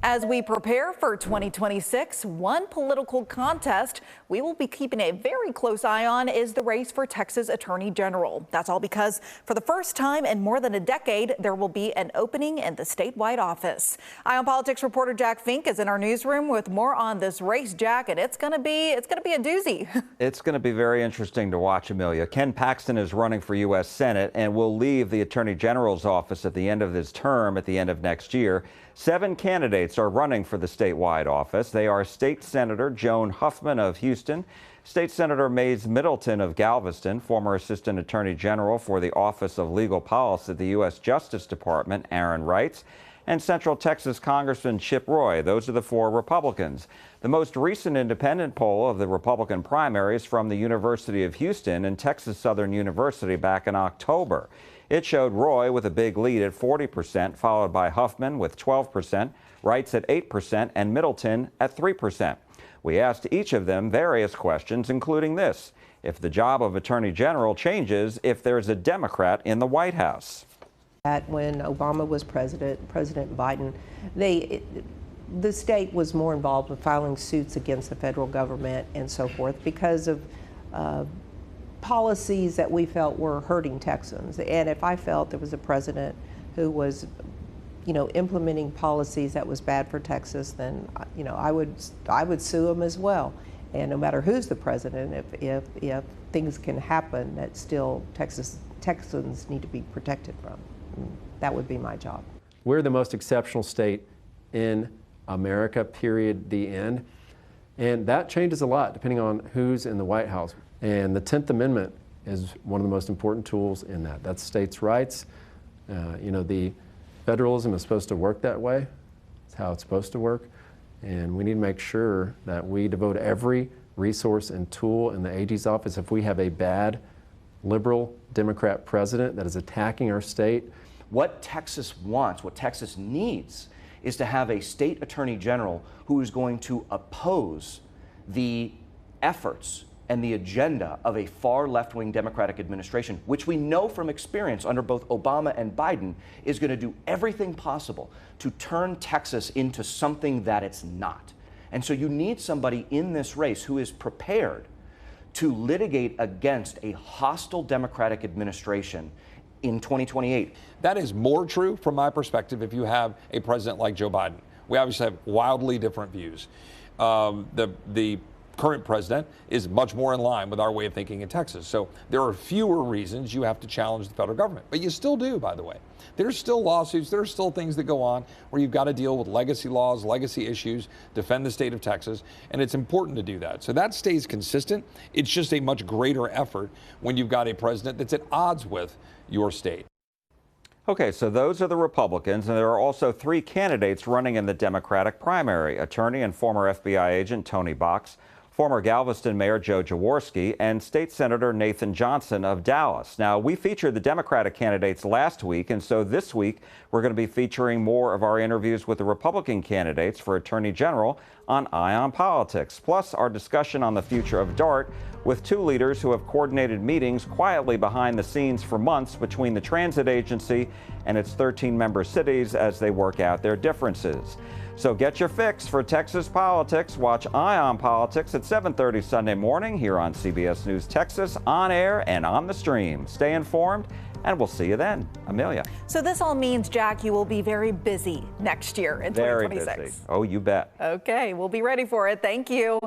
As we prepare for 2026, one political contest we will be keeping a very close eye on is the race for Texas Attorney General. That's all because for the first time in more than a decade, there will be an opening in the statewide office. Eye on Politics reporter Jack Fink is in our newsroom with more on this race, Jack, and it's going to be a doozy. It's going to be very interesting to watch, Amelia. Ken Paxton is running for U.S. Senate and will leave the Attorney General's office at the end of his term at the end of next year. 7 candidates are running for the statewide office. They are State Senator Joan Huffman of Houston, State Senator Middleton of Galveston, former Assistant Attorney General for the Office of Legal Policy at the U.S. Justice Department, Reitz, and Central Texas Congressman Chip Roy. Those are the 4 Republicans. The most recent independent poll of the Republican primary is from the University of Houston and Texas Southern University back in October. It showed Roy with a big lead at 40%, followed by Huffman with 12%, Reitz at 8%, and Middleton at 3%. We asked each of them various questions, including this: if the job of Attorney General changes if there's a Democrat in the White House. When Obama was President Biden, the state was more involved with filing suits against the federal government and so forth because of policies that we felt were hurting Texans. And if I felt there was a president who was, implementing policies that was bad for Texas, then, I would sue him as well. And no matter who's the president, if things can happen that still Texans need to be protected from, that would be my job. We're the most exceptional state in America, period, the end. And that changes a lot depending on who's in the White House. And the 10th Amendment is one of the most important tools in that. That's states' rights. The federalism is supposed to work that way. It's how it's supposed to work. And we need to make sure that we devote every resource and tool in the AG's office. If we have a bad liberal Democrat president that is attacking our state. What Texas wants, what Texas needs, is to have a state attorney general who is going to oppose the efforts and the agenda of a far left-wing Democratic administration, which we know from experience under both Obama and Biden is going to do everything possible to turn Texas into something that it's not. And so you need somebody in this race who is prepared to litigate against a hostile Democratic administration in 2028. That is more true from my perspective if you have a president like Joe Biden. We obviously have wildly different views. The current president is much more in line with our way of thinking in Texas. So there are fewer reasons you have to challenge the federal government, but you still do, by the way. There's still lawsuits, there are still things that go on where you've got to deal with legacy laws, legacy issues, defend the state of Texas, and it's important to do that. So that stays consistent. It's just a much greater effort when you've got a president that's at odds with your state. Okay, so those are the Republicans, and there are also 3 candidates running in the Democratic primary: attorney and former FBI agent Tony Box, former Galveston Mayor Joe Jaworski, and State Senator Nathan Johnson of Dallas. Now, we featured the Democratic candidates last week, and so this week we're going to be featuring more of our interviews with the Republican candidates for Attorney General on Eye on Politics, plus our discussion on the future of DART with 2 leaders who have coordinated meetings quietly behind the scenes for months between the transit agency and its 13 member cities as they work out their differences. So get your fix for Texas politics. Watch Eye on Politics at 7:30 Sunday morning here on CBS News Texas, on air and on the stream. Stay informed, and we'll see you then. Amelia. So this all means, Jack, you will be very busy next year in 2026. Very busy. Oh, you bet. Okay, we'll be ready for it. Thank you.